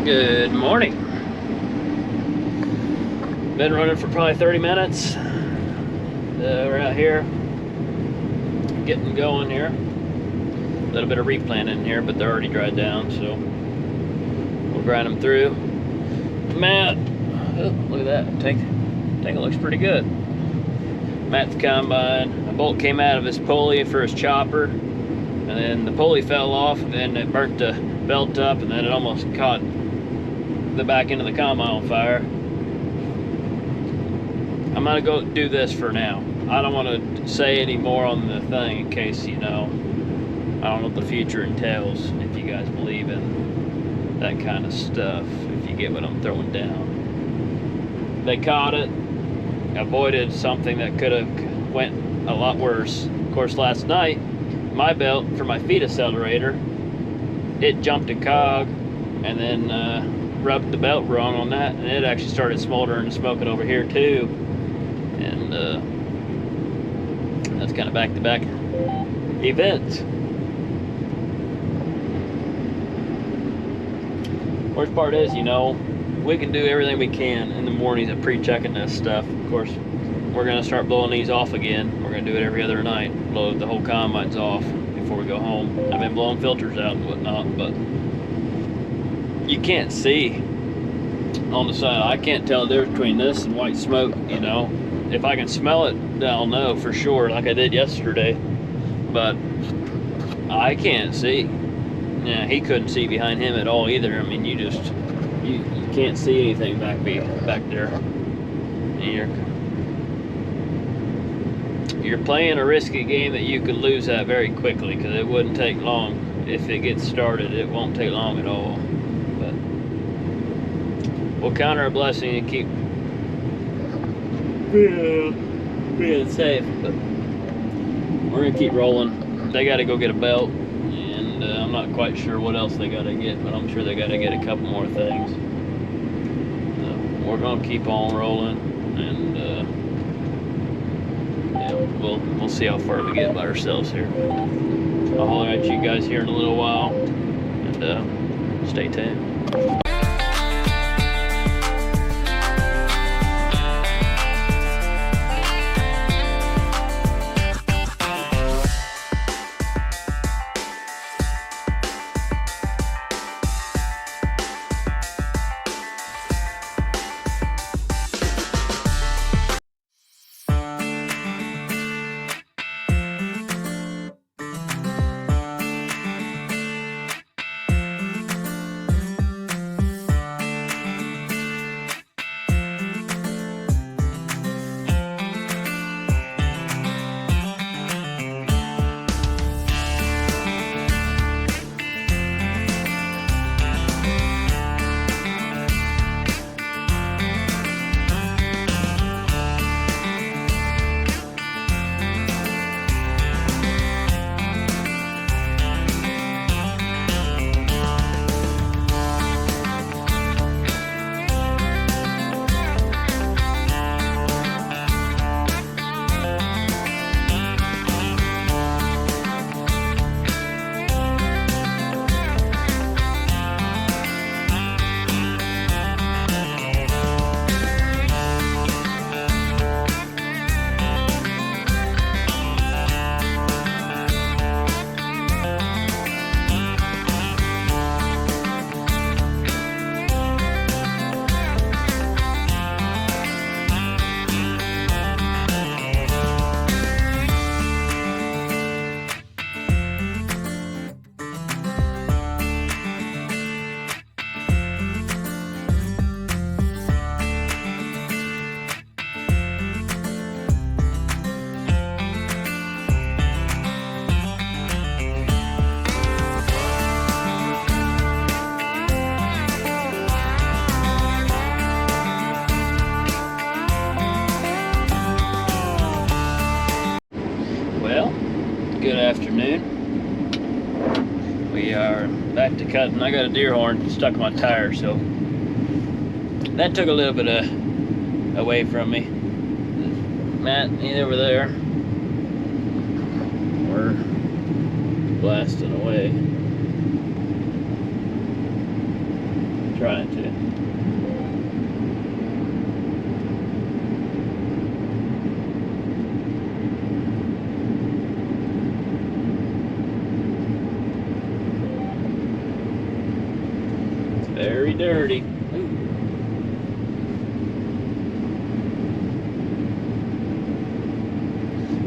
Good morning. Been running for probably 30 minutes. We're out here getting going here. A little bit of replanting in here, but they're already dried down, so we'll grind them through. Matt, oh, look at that. Tank looks pretty good. Matt's combine. A bolt came out of his pulley for his chopper, and then the pulley fell off, and then it burnt the belt up, and then it almost caught the back end of the combine on fire. I'm gonna go do this for now. I don't want to say any more on the thing in case, you know, I don't know what the future entails, if you guys believe in that kind of stuff, if you get what I'm throwing down. They caught it, avoided something that could have went a lot worse. Of course, last night, my belt for my feed accelerator, it jumped a cog and then rubbed the belt wrong on that, and it actually started smoldering and smoking over here too. And that's kind of back-to-back events. Worst part is, you know, we can do everything we can in the mornings at pre-checking this stuff. Of course, we're gonna start blowing these off again. We're gonna do it every other night. Blow the whole combines off before we go home. I've been blowing filters out and whatnot, but you can't see on the side. I can't tell the difference between this and white smoke, you know. If I can smell it, then I'll know for sure, like I did yesterday. But I can't see. Yeah, he couldn't see behind him at all either. I mean, you can't see anything back there. And you're playing a risky game that you could lose that very quickly, because it wouldn't take long. If it gets started, it won't take long at all. But we'll count our blessing and keep being safe. But we're gonna keep rolling. They got to go get a belt, and I'm not quite sure what else they got to get, but I'm sure they got to get a couple more things. We're gonna keep on rolling, and yeah, we'll see how far we get by ourselves here. I'll holler at you guys here in a little while, and stay tuned. Good afternoon. We are back to cutting. I got a deer horn stuck in my tire, so that took a little bit away from me. Matt, he's over there. We're blasting away. trying to. It's very dirty. Ooh.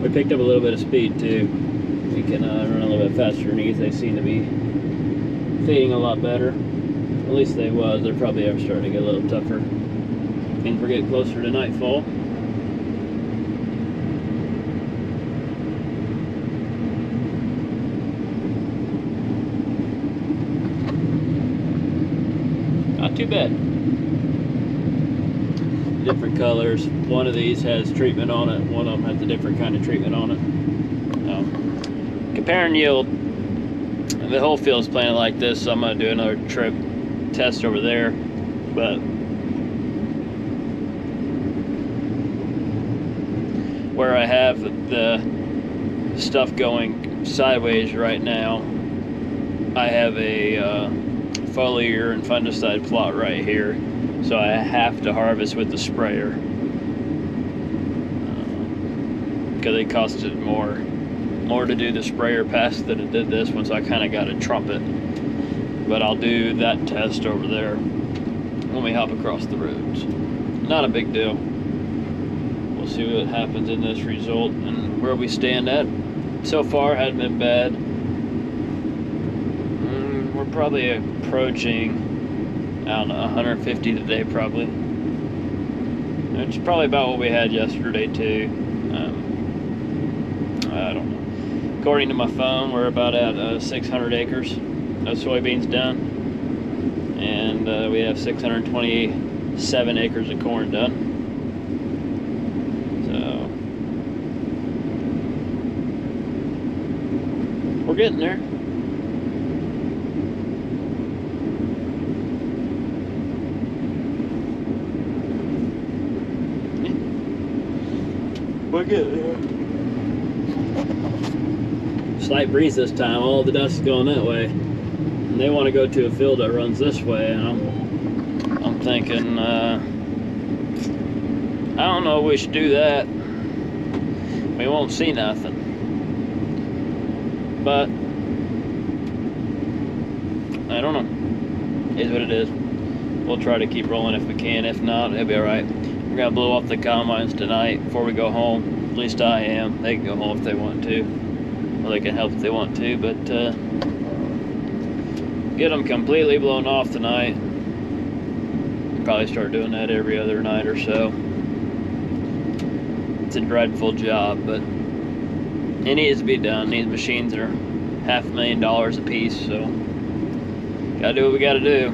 We picked up a little bit of speed too. We can run a little bit faster than these. They seem to be feeding a lot better. At least they was. They're probably ever starting to get a little tougher. Means we're getting closer to nightfall. Not too bad. Different colors. One of these has treatment on it. One of them has a different kind of treatment on it. Comparing yield, the whole field's planted like this, so I'm going to do another trip test over there. But where I have the stuff going sideways right now, I have a foliar and fungicide plot right here, so I have to harvest with the sprayer because it costed more to do the sprayer pass than it did this one, so I kind of got a trumpet. But I'll do that test over there when we hop across the roads. Not a big deal. We'll see what happens in this result and where we stand at. So far, hadn't been bad. We're probably approaching, I don't know, 150 today probably. It's probably about what we had yesterday too. I don't know. According to my phone, we're about at 600 acres of soybeans done, and we have 627 acres of corn done. So we're getting there. We're getting there. Slight breeze this time. All the dust is going that way, and they want to go to a field that runs this way, and I'm thinking I don't know if we should do that. We won't see nothing, but I don't know. It is what it is. We'll try to keep rolling if we can. If not, it'll be all right. We're gonna blow off the combines tonight before we go home. At least I am. They can go home if they want to. Well, they can help if they want to, but get them completely blown off tonight. Probably start doing that every other night or so. It's a dreadful job, but it needs to be done. These machines are $500,000 a piece, so gotta do what we gotta do.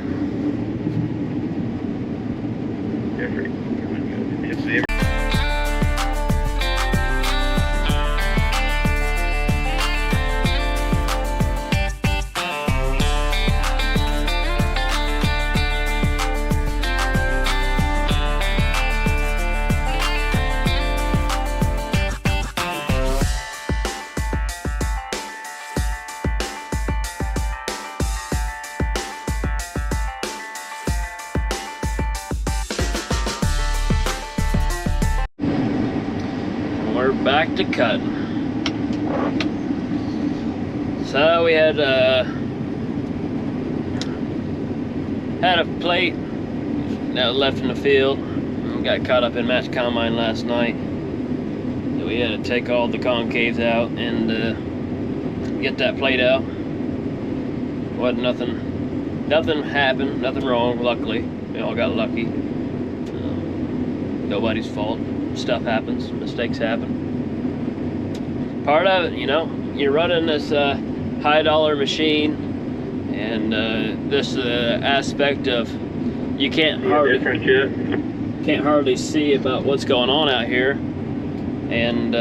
We're back to cutting. So we had a plate that was left in the field. We got caught up in match combine last night. So we had to take all the concaves out and get that plate out. Wasn't nothing happened, nothing wrong. Luckily, we all got lucky. Nobody's fault. Stuff happens, mistakes happen. Part of it, you know, you're running this high dollar machine, and this aspect of you can't hardly see about what's going on out here, and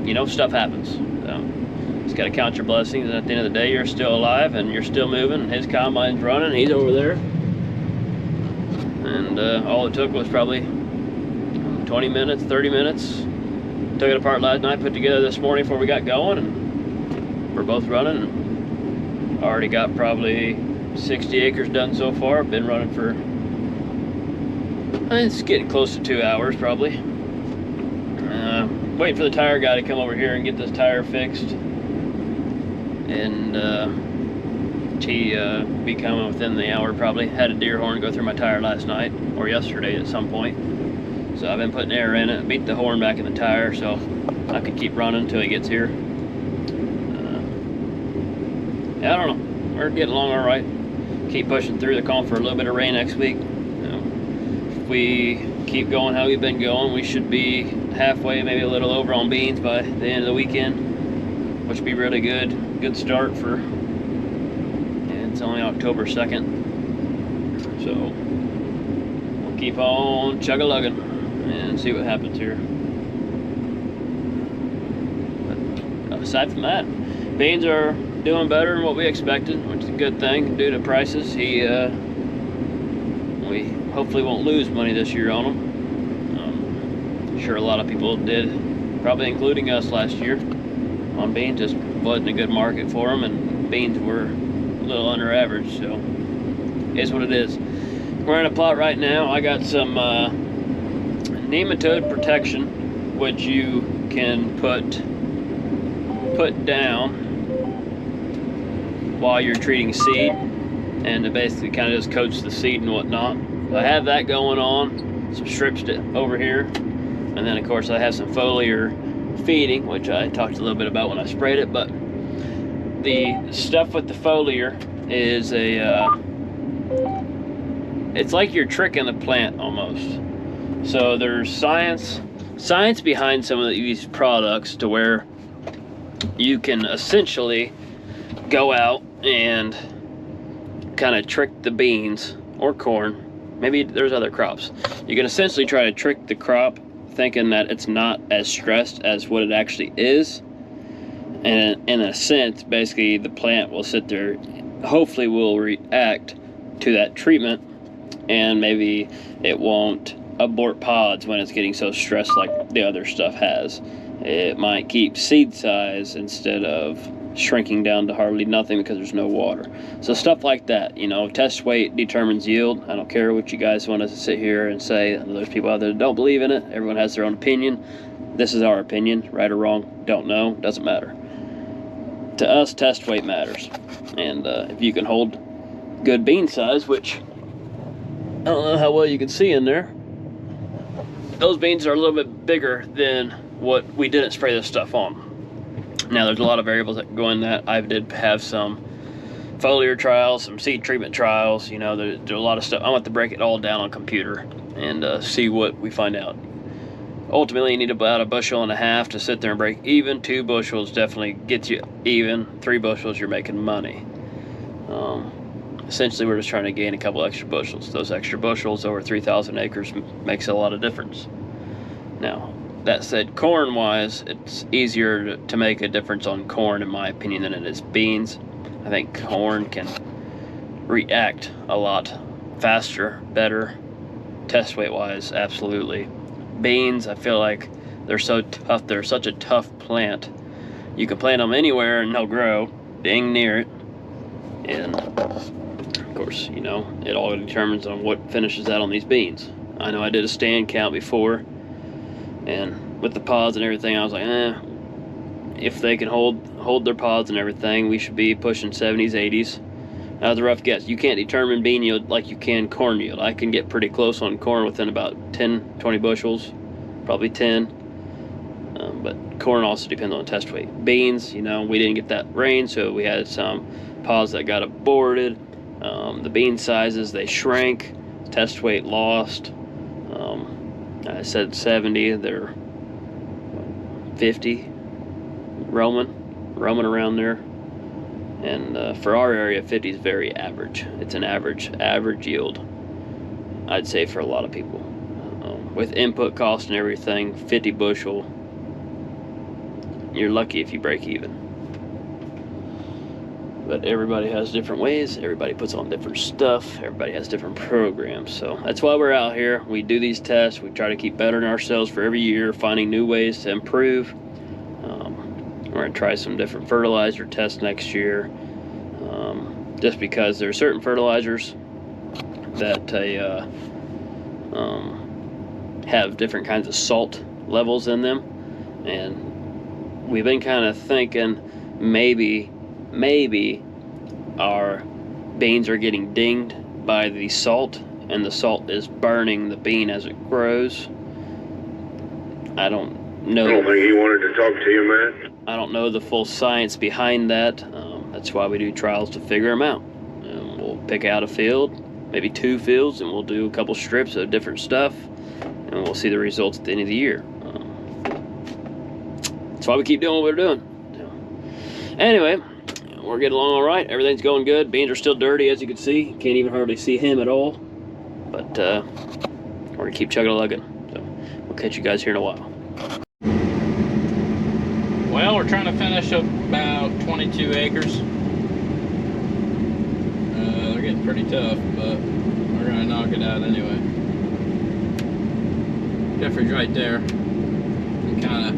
you know, stuff happens. So just gotta count your blessings, and at the end of the day, you're still alive and you're still moving. His combine's running, he's over there, and all it took was probably 20 minutes, 30 minutes. Took it apart last night, put together this morning before we got going, and we're both running. Already got probably 60 acres done so far. Been running for, it's getting close to 2 hours probably. Waiting for the tire guy to come over here and get this tire fixed, and he be coming within the hour probably. Had a deer horn go through my tire last night or yesterday at some point, so I've been putting air in it, beat the horn back in the tire so I could keep running until he gets here. Yeah, I don't know, we're getting along all right. Keep pushing through. They're calling for a little bit of rain next week. If we keep going how we've been going, we should be halfway, maybe a little over on beans by the end of the weekend, which would be really good. Good start for, and it's only October 2nd, so we'll keep on chug-a-lugging and see what happens here. But aside from that, beans are doing better than what we expected, which is a good thing due to prices. We hopefully won't lose money this year on them. I'm sure a lot of people did, probably including us last year on beans. Just wasn't a good market for them, and beans were a little under average, so it is what it is. We're in a plot right now. I got some nematode protection, which you can put down while you're treating seed, and it basically kind of just coats the seed and whatnot. So I have that going on, some strips over here, and then of course I have some foliar feeding, which I talked a little bit about when I sprayed it. But the stuff with the foliar is it's like you're tricking the plant almost. So there's science behind some of these products to where you can essentially go out and kind of trick the beans or corn. Maybe there's other crops. You can essentially try to trick the crop thinking that it's not as stressed as what it actually is. And in a sense, basically the plant will sit there, hopefully will react to that treatment, and maybe it won't abort pods when it's getting so stressed like the other stuff has. It might keep seed size instead of shrinking down to hardly nothing because there's no water. So stuff like that, you know, test weight determines yield. I don't care what you guys want to sit here and say. There's people out there that don't believe in it. Everyone has their own opinion. This is our opinion, right or wrong, don't know, doesn't matter. To us, test weight matters. And if you can hold good bean size, which I don't know how well you can see in there, those beans are a little bit bigger than what we didn't spray this stuff on. Now there's a lot of variables that go in that. I did have some foliar trials, some seed treatment trials, you know, there's a lot of stuff. I want to break it all down on computer and see what we find out. Ultimately, you need about 1.5 bushels to sit there and break even. 2 bushels definitely gets you even. 3 bushels, you're making money. Essentially, we're just trying to gain a couple extra bushels. Those extra bushels over 3,000 acres makes a lot of difference. Now, that said, corn-wise, it's easier to make a difference on corn, in my opinion, than it is beans. I think corn can react a lot faster, better, test weight-wise, absolutely. Beans, I feel like they're so tough. They're such a tough plant. You can plant them anywhere and they'll grow, dang near it. And of course, you know, it all determines on what finishes out on these beans. I know I did a stand count before, and with the pods and everything, I was like, if they can hold their pods and everything, we should be pushing 70s, 80s. That was a rough guess. You can't determine bean yield like you can corn yield. I can get pretty close on corn within about 10, 20 bushels, probably 10. But corn also depends on the test weight. Beans, you know, we didn't get that rain, so we had some pods that got aborted. The bean sizes, they shrank. Test weight lost. I said 70, they're 50, roaming around there. And for our area, 50 is very average. It's an average yield, I'd say, for a lot of people. With input cost and everything, 50 bushel, you're lucky if you break even. But everybody has different ways. Everybody puts on different stuff. Everybody has different programs. So that's why we're out here. We do these tests. We try to keep bettering ourselves for every year, finding new ways to improve. We're going to try some different fertilizer tests next year. just because there are certain fertilizers that have different kinds of salt levels in them, and we've been kind of thinking maybe our beans are getting dinged by the salt, and the salt is burning the bean as it grows. I don't know. I don't think he wanted to talk to you, man. I don't know the full science behind that. That's why we do trials, to figure them out. And we'll pick out a field, maybe 2 fields, and we'll do a couple strips of different stuff, and we'll see the results at the end of the year. That's why we keep doing what we're doing. Anyway, we're getting along all right. Everything's going good. Beans are still dirty, as you can see. Can't even hardly see him at all. But we're gonna keep chugging lugging. So we'll catch you guys here in a while. Well, we're trying to finish up about 22 acres. They're getting pretty tough, but we're gonna knock it out anyway. Jeffrey's right there. He kind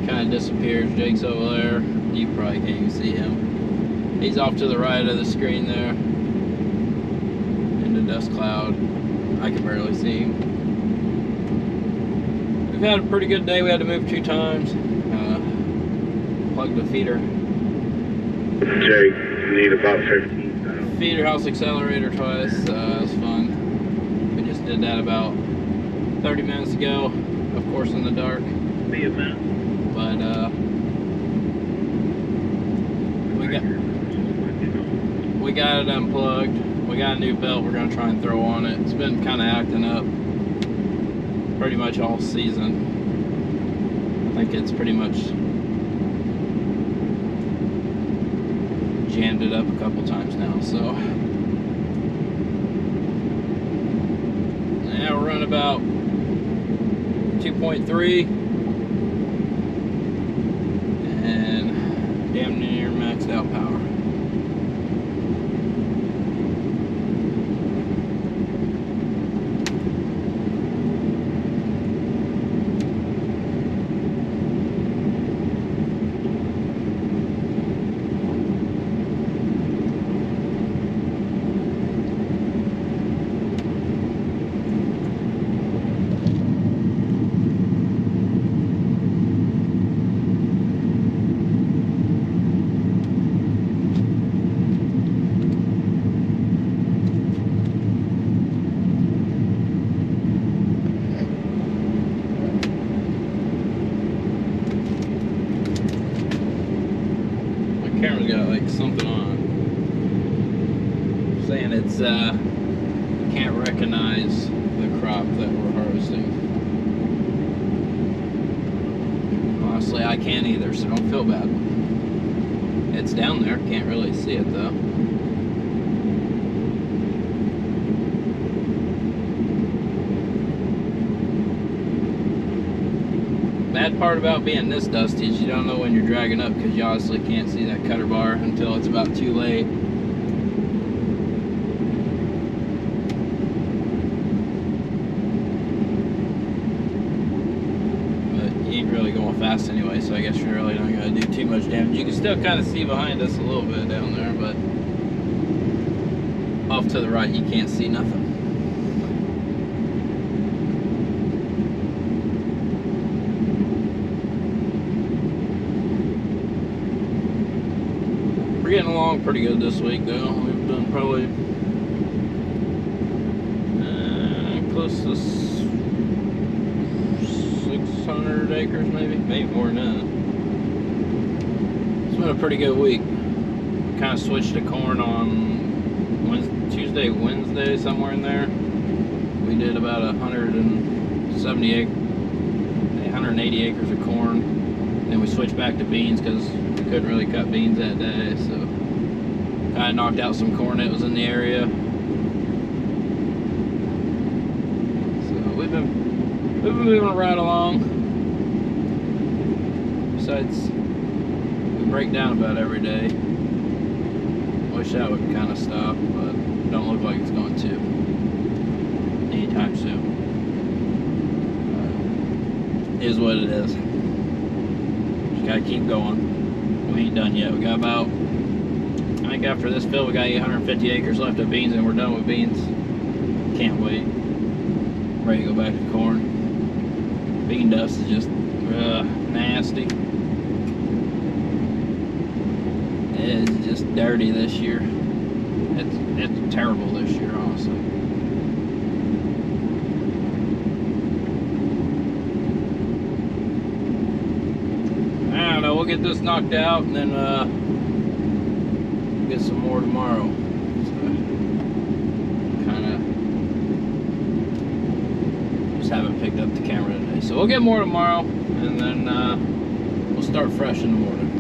of disappears. Jake's over there. You probably can't even see him. He's off to the right of the screen there, in the dust cloud. I can barely see him. We've had a pretty good day. We had to move 2 times. Plug the feeder. Jake, you need about 15. Feeder house accelerator twice. It was fun. We just did that about 30 minutes ago. Of course, in the dark. Be a minute. But we got it unplugged. We got a new belt we're gonna try and throw on it. It's been kind of acting up pretty much all season. I think it's pretty much jammed it up a couple times now, so now we're running about 2.3 and damn near maxed out power. Camera's got like something on saying it's can't recognize the crop that we're harvesting. Honestly, I can't either, so don't feel bad. It's down there, can't really see it though. Bad part about being this dusty is you don't know when you're dragging up, because you obviously can't see that cutter bar until it's about too late. But you ain't really going fast anyway, so I guess you're really not going to do too much damage. You can still kind of see behind us a little bit down there, but off to the right you can't see nothing. We're getting along pretty good this week though. We've done probably close to 600 acres maybe more than that. It's been a pretty good week. We kind of switched to corn on Tuesday, Wednesday, somewhere in there. We did about 180 acres of corn. Then we switched back to beans because we couldn't really cut beans that day, so kind of knocked out some corn that was in the area. So we've been moving right along. Besides, we break down about every day. Wish that would kind of stop, but don't look like it's going to anytime soon. Is what it is. Just gotta keep going. We ain't done yet. We got about, I think after this field, we got 850 acres left of beans, and we're done with beans. Can't wait. Ready to go back to corn. Bean dust is just nasty. It is just dirty this year. It's terrible this year, honestly. I don't know. We'll get this knocked out and then get some more tomorrow. So, kind of just haven't picked up the camera today. So we'll get more tomorrow, and then we'll start fresh in the morning.